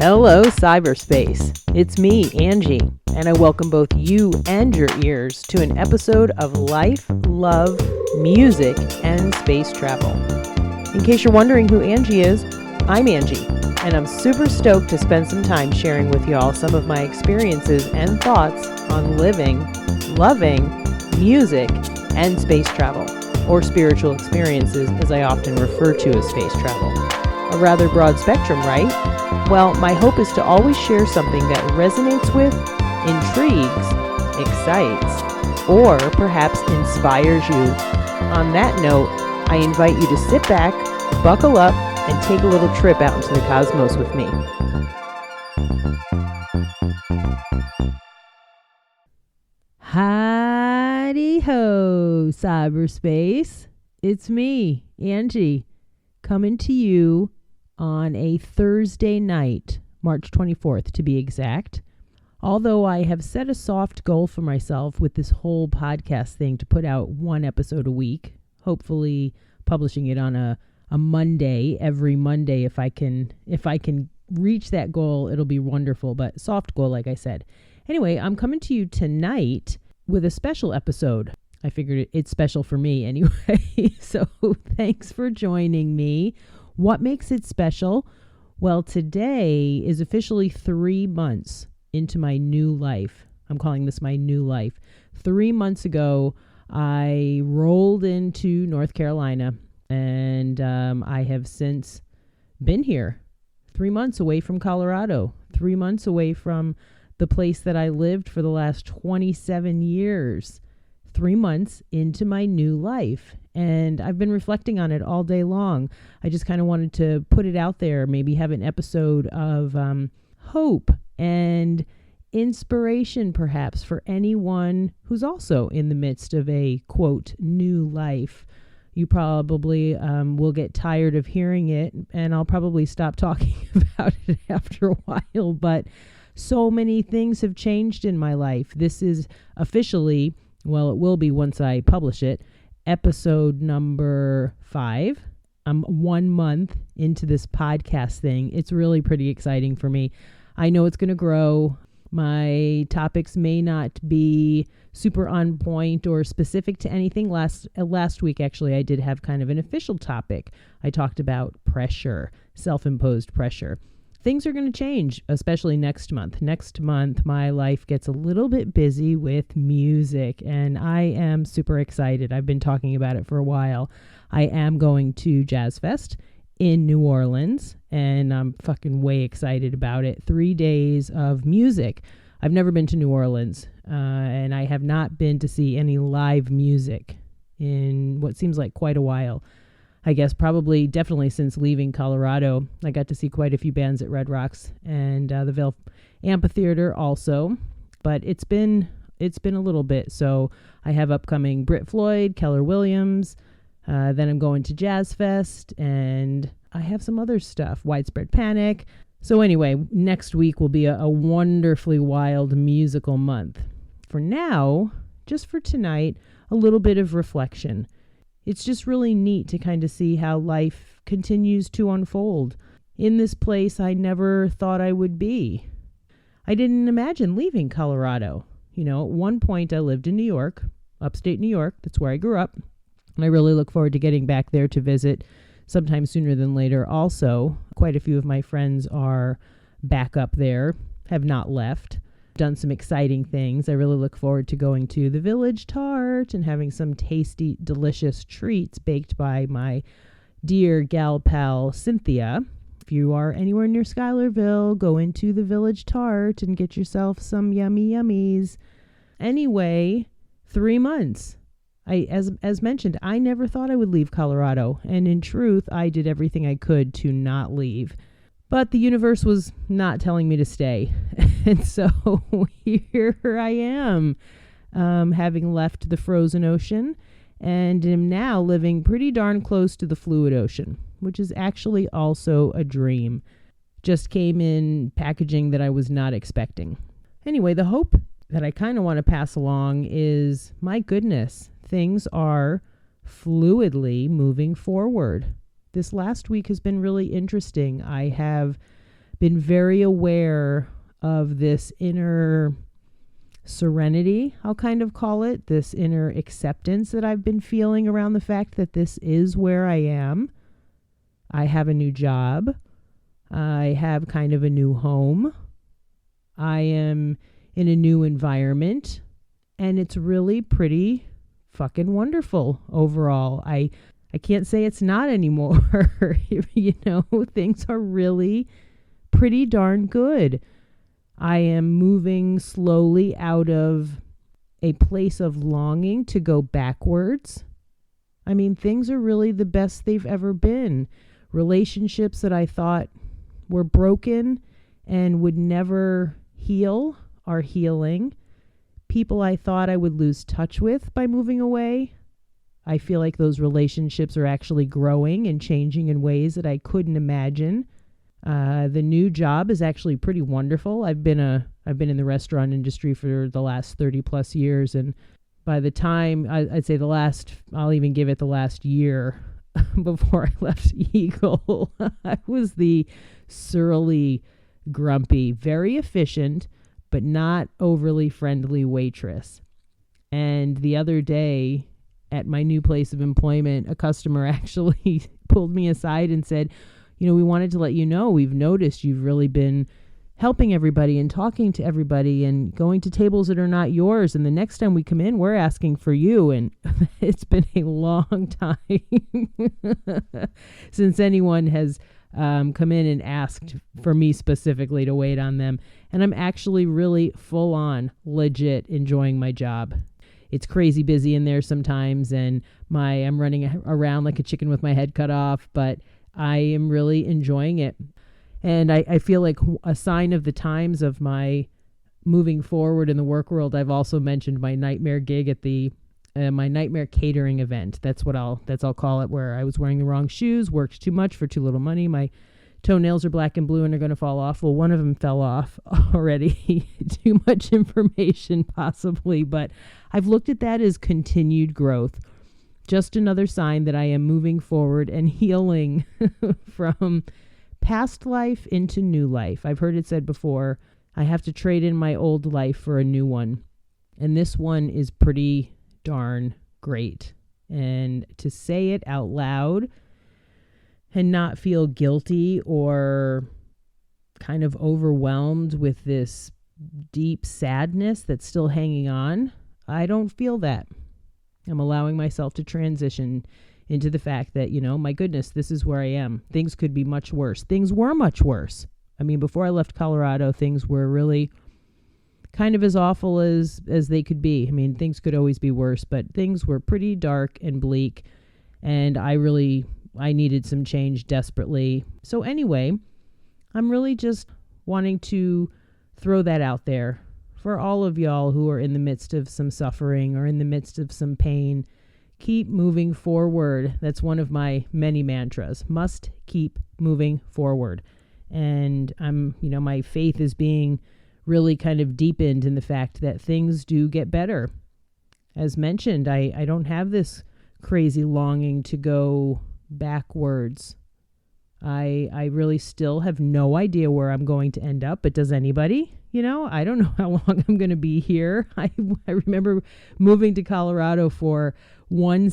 Hello, cyberspace. It's me, Angie, and I welcome both you and your ears to an episode of Life, Love, Music, and Space Travel. In case you're wondering who Angie is, I'm Angie, and I'm super stoked to spend some time sharing with y'all some of my experiences and thoughts on living, loving, music, and space travel, or spiritual experiences as I often refer to as space travel. A rather broad spectrum, right? Well, my hope is to always share something that resonates with, intrigues, excites, or perhaps inspires you. On that note, I invite you to sit back, buckle up, and take a little trip out into the cosmos with me. Howdy-ho, cyberspace. It's me, Angie, coming to you on a Thursday night, March 24th to be exact. Although I have set a soft goal for myself with this whole podcast thing to put out one episode a week, hopefully publishing it on a Monday, every Monday. If I can reach that goal, it'll be wonderful, but soft goal, like I said. Anyway, I'm coming to you tonight with a special episode. I figured it's special for me anyway. So thanks for joining me. What makes it special? Well, today is officially 3 months into my new life. I'm calling this my new life. 3 months ago, I rolled into North Carolina, and I have since been here. 3 months away from Colorado. 3 months away from the place that I lived for the last 27 years. 3 months into my new life. And I've been reflecting on it all day long. I just kind of wanted to put it out there, maybe have an episode of hope and inspiration, perhaps, for anyone who's also in the midst of a, quote, new life. You probably will get tired of hearing it, and I'll probably stop talking about it after a while. But so many things have changed in my life. This is officially, well, it will be once I publish it, episode number 5. I'm 1 month into this podcast thing. It's really pretty exciting for me. I know it's going to grow. My topics may not be super on point or specific to anything. Last week, actually, I did have kind of an official topic. I talked about pressure, self-imposed pressure. Things are going to change, especially next month. Next month, my life gets a little bit busy with music, and I am super excited. I've been talking about it for a while. I am going to Jazz Fest in New Orleans, and I'm fucking way excited about it. 3 days of music. I've never been to New Orleans, and I have not been to see any live music in what seems like quite a while. I guess definitely since leaving Colorado. I got to see quite a few bands at Red Rocks and the Vail Amphitheater also, but it's been a little bit. So I have upcoming Brit Floyd, Keller Williams, then I'm going to Jazz Fest, and I have some other stuff, Widespread Panic. So anyway, next week will be a wonderfully wild musical month. For now, just for tonight, a little bit of reflection. It's just really neat to kind of see how life continues to unfold in this place I never thought I would be. I didn't imagine leaving Colorado. You know, at one point I lived in New York, upstate New York. That's where I grew up. And I really look forward to getting back there to visit sometime sooner than later. Also, quite a few of my friends are back up there, have not left. Done some exciting things. I really look forward to going to the Village Tart and having some tasty, delicious treats baked by my dear gal pal Cynthia. If you are anywhere near Schuylerville, go into the Village Tart and get yourself some yummy yummies. Anyway, 3 months. As mentioned, I never thought I would leave Colorado, and in truth, I did everything I could to not leave. But the universe was not telling me to stay. And so here I am, having left the frozen ocean, and am now living pretty darn close to the fluid ocean, which is actually also a dream. Just came in packaging that I was not expecting. Anyway, the hope that I kind of want to pass along is, my goodness, things are fluidly moving forward. This last week has been really interesting. I have been very aware of this inner serenity, I'll kind of call it, this inner acceptance that I've been feeling around the fact that this is where I am. I have a new job. I have kind of a new home. I am in a new environment, and it's really pretty fucking wonderful overall. I can't say it's not anymore. Things are really pretty darn good. I am moving slowly out of a place of longing to go backwards. I mean, things are really the best they've ever been. Relationships that I thought were broken and would never heal are healing. People I thought I would lose touch with by moving away, I feel like those relationships are actually growing and changing in ways that I couldn't imagine. The new job is actually pretty wonderful. I've been in the restaurant industry for the last 30 plus years. And by the time I'd say I'll even give it the last year before I left Eagle, I was the surly, grumpy, very efficient, but not overly friendly waitress. And the other day at my new place of employment, a customer actually pulled me aside and said, we wanted to let you know, we've noticed you've really been helping everybody and talking to everybody and going to tables that are not yours. And the next time we come in, we're asking for you. And it's been a long time since anyone has come in and asked for me specifically to wait on them. And I'm actually really full on, legit enjoying my job. It's crazy busy in there sometimes, and I'm running around like a chicken with my head cut off, but I am really enjoying it. And I feel like a sign of the times of my moving forward in the work world, I've also mentioned my nightmare gig at my nightmare catering event. That's what I'll call it, where I was wearing the wrong shoes, worked too much for too little money. My toenails are black and blue and are going to fall off. Well, one of them fell off already. Too much information possibly, but I've looked at that as continued growth. Just another sign that I am moving forward and healing from past life into new life. I've heard it said before, I have to trade in my old life for a new one. And this one is pretty darn great. And to say it out loud and not feel guilty or kind of overwhelmed with this deep sadness that's still hanging on, I don't feel that. I'm allowing myself to transition into the fact that, my goodness, this is where I am. Things could be much worse. Things were much worse. I mean, before I left Colorado, things were really kind of as awful as they could be. I mean, things could always be worse, but things were pretty dark and bleak, and I needed some change desperately. So anyway, I'm really just wanting to throw that out there for all of y'all who are in the midst of some suffering or in the midst of some pain. Keep moving forward. That's one of my many mantras. Must keep moving forward. And my faith is being really kind of deepened in the fact that things do get better. As mentioned, I don't have this crazy longing to go backwards. I really still have no idea where I'm going to end up, but does anybody? I don't know how long I'm going to be here. I remember moving to Colorado for one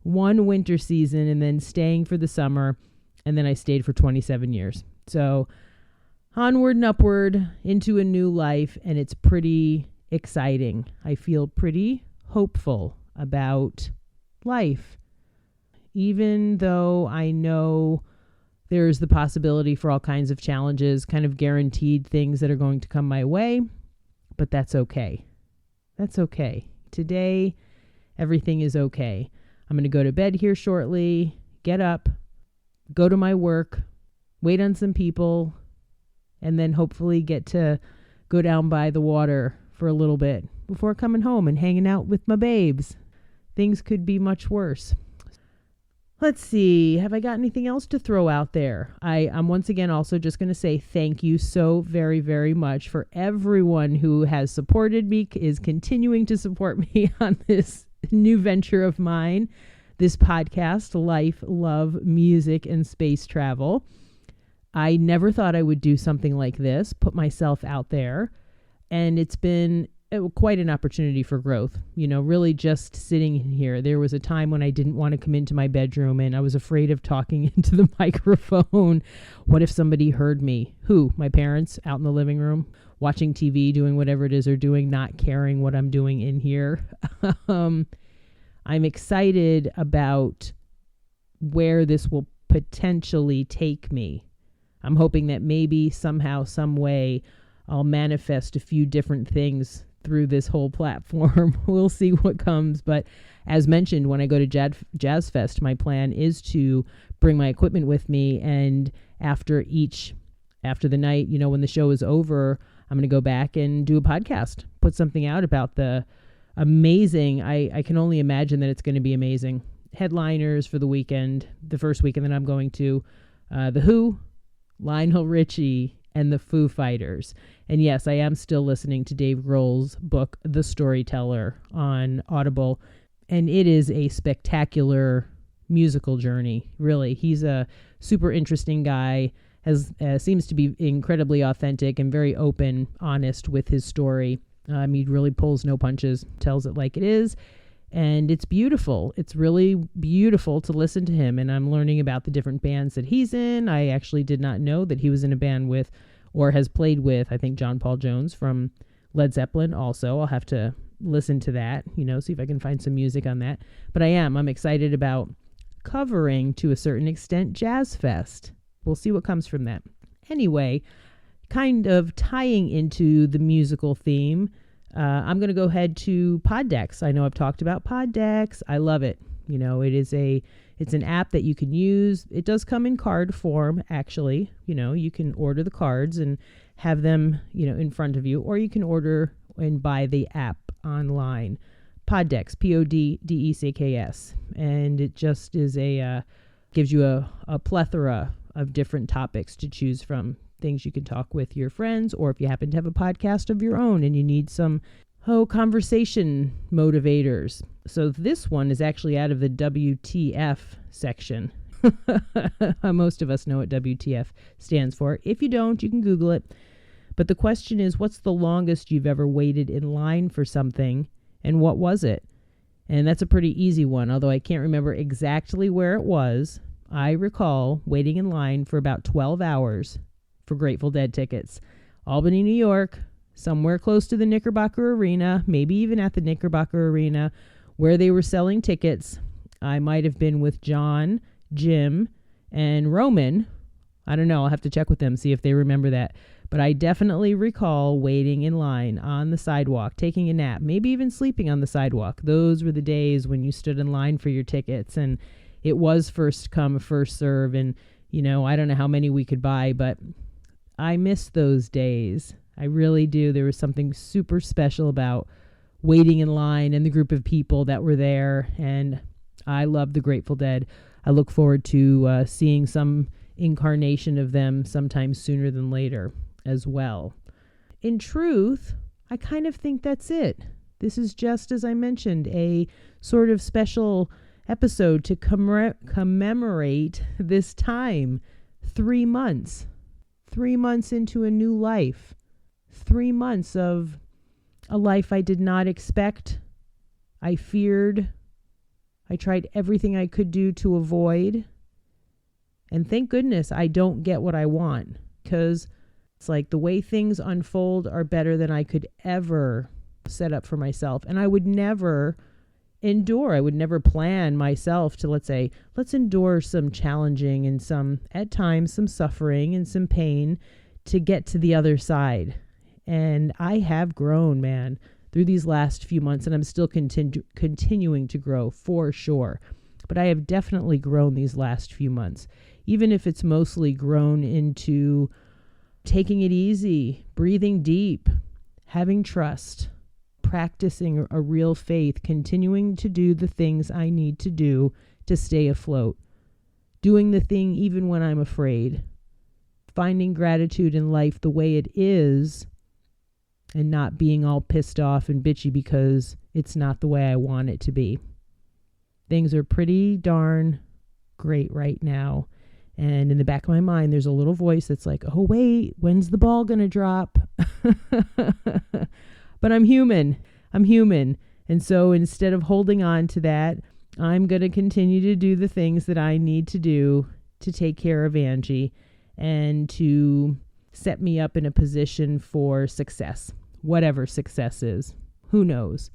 winter season, and then staying for the summer, and then I stayed for 27 years. So onward and upward into a new life, and it's pretty exciting. I feel pretty hopeful about life, even though I know there's the possibility for all kinds of challenges, kind of guaranteed things that are going to come my way, but that's okay. That's okay. Today, everything is okay. I'm going to go to bed here shortly, get up, go to my work, wait on some people, and then hopefully get to go down by the water for a little bit before coming home and hanging out with my babes. Things could be much worse. Let's see. Have I got anything else to throw out there? I'm once again also just going to say thank you so very, very much for everyone who has supported me, is continuing to support me on this new venture of mine, this podcast, Life, Love, Music, and Space Travel. I never thought I would do something like this, put myself out there. And it's been quite an opportunity for growth, really just sitting in here. There was a time when I didn't want to come into my bedroom and I was afraid of talking into the microphone. What if somebody heard me? Who? My parents out in the living room, watching TV, doing whatever it is they're doing, not caring what I'm doing in here. I'm excited about where this will potentially take me. I'm hoping that maybe somehow, some way, I'll manifest a few different things through this whole platform. We'll see what comes. But as mentioned, when I go to Jazz Fest, my plan is to bring my equipment with me. And after the night, when the show is over, I'm going to go back and do a podcast, put something out about the amazing, I can only imagine that it's going to be amazing, headliners for the weekend, the first weekend that I'm going to, The Who, Lionel Richie, and the Foo Fighters. And yes, I am still listening to Dave Grohl's book, The Storyteller, on Audible. And it is a spectacular musical journey, really. He's a super interesting guy, seems to be incredibly authentic and very open, honest with his story. He really pulls no punches, tells it like it is. And it's beautiful. It's really beautiful to listen to him. And I'm learning about the different bands that he's in. I actually did not know that he was in a band with, or has played with, I think, John Paul Jones from Led Zeppelin also. I'll have to listen to that, see if I can find some music on that. But I'm excited about covering, to a certain extent, Jazz Fest. We'll see what comes from that. Anyway, kind of tying into the musical theme, I'm going to go ahead to Poddex. I know I've talked about Poddex. I love it. It's an app that you can use. It does come in card form, actually. You can order the cards and have them, in front of you, or you can order and buy the app online. Poddex, Poddecks. And it just is gives you a plethora of different topics to choose from. Things you can talk with your friends, or if you happen to have a podcast of your own and you need some conversation motivators. So this one is actually out of the WTF section. Most of us know what WTF stands for. If you don't, you can Google it. But the question is, what's the longest you've ever waited in line for something, and what was it? And that's a pretty easy one, although I can't remember exactly where it was. I recall waiting in line for about 12 hours for Grateful Dead tickets. Albany, New York, somewhere close to the Knickerbocker Arena, maybe even at the Knickerbocker Arena, where they were selling tickets. I might have been with John, Jim, and Roman. I don't know. I'll have to check with them, see if they remember that. But I definitely recall waiting in line on the sidewalk, taking a nap, maybe even sleeping on the sidewalk. Those were the days when you stood in line for your tickets, and it was first come, first serve. And, I don't know how many we could buy, but I miss those days. I really do. There was something super special about waiting in line and the group of people that were there. And I love the Grateful Dead. I look forward to seeing some incarnation of them sometime sooner than later as well. In truth, I kind of think that's it. This is just, as I mentioned, a sort of special episode to commemorate this time. 3 months. 3 months into a new life. 3 months of a life I did not expect. I feared. I tried everything I could do to avoid. And thank goodness I don't get what I want, because it's like the way things unfold are better than I could ever set up for myself. And I would never endure. I would never plan myself to, let's endure some challenging and at times, some suffering and some pain to get to the other side. And I have grown, man, through these last few months, and I'm still continuing to grow for sure. But I have definitely grown these last few months, even if it's mostly grown into taking it easy, breathing deep, having trust, practicing a real faith, continuing to do the things I need to do to stay afloat, doing the thing even when I'm afraid, finding gratitude in life the way it is, and not being all pissed off and bitchy because it's not the way I want it to be. Things are pretty darn great right now, And in the back of my mind, there's a little voice that's like, oh, wait, when's the ball going to drop? But I'm human. And so instead of holding on to that, I'm going to continue to do the things that I need to do to take care of Angie and to set me up in a position for success, whatever success is. Who knows?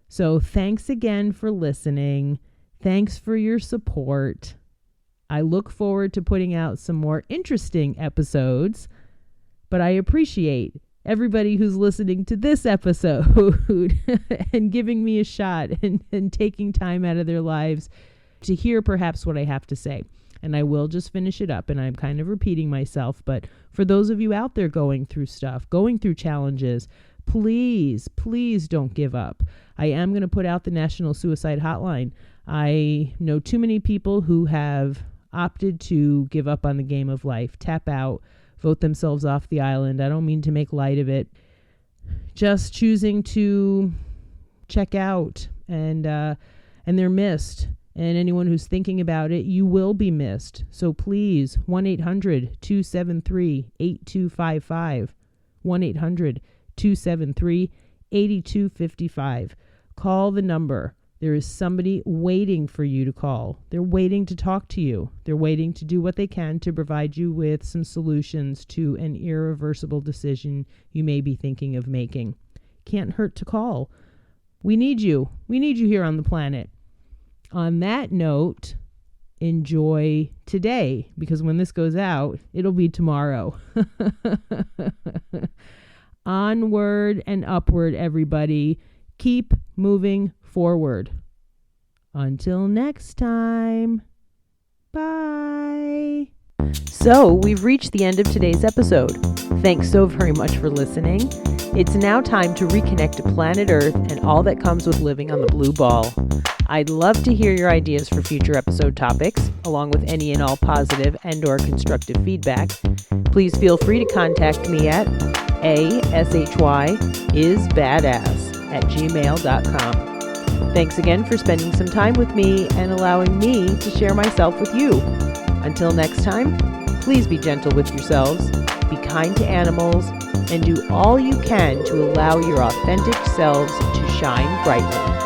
So thanks again for listening. Thanks for your support. I look forward to putting out some more interesting episodes, but I appreciate everybody who's listening to this episode and giving me a shot and taking time out of their lives to hear perhaps what I have to say. And I will just finish it up, and I'm kind of repeating myself, but for those of you out there going through stuff, going through challenges, please don't give up. I am going to put out the National Suicide Hotline. I know too many people who have opted to give up on the game of life, tap out, vote themselves off the island. I don't mean to make light of it. Just choosing to check out, and they're missed. And anyone who's thinking about it, you will be missed. So please, 1-800-273-8255. 1-800-273-8255. Call the number. There is somebody waiting for you to call. They're waiting to talk to you. They're waiting to do what they can to provide you with some solutions to an irreversible decision you may be thinking of making. Can't hurt to call. We need you. We need you here on the planet. On that note, enjoy today, because when this goes out, it'll be tomorrow. Onward and upward, everybody. Keep moving forward. Until next time. Bye. So we've reached the end of today's episode. Thanks so very much for listening. It's now time to reconnect to planet Earth and all that comes with living on the blue ball. I'd love to hear your ideas for future episode topics, along with any and all positive and or constructive feedback. Please feel free to contact me at ashysbadass@gmail.com. Thanks again for spending some time with me and allowing me to share myself with you. Until next time, please be gentle with yourselves, be kind to animals, and do all you can to allow your authentic selves to shine brightly.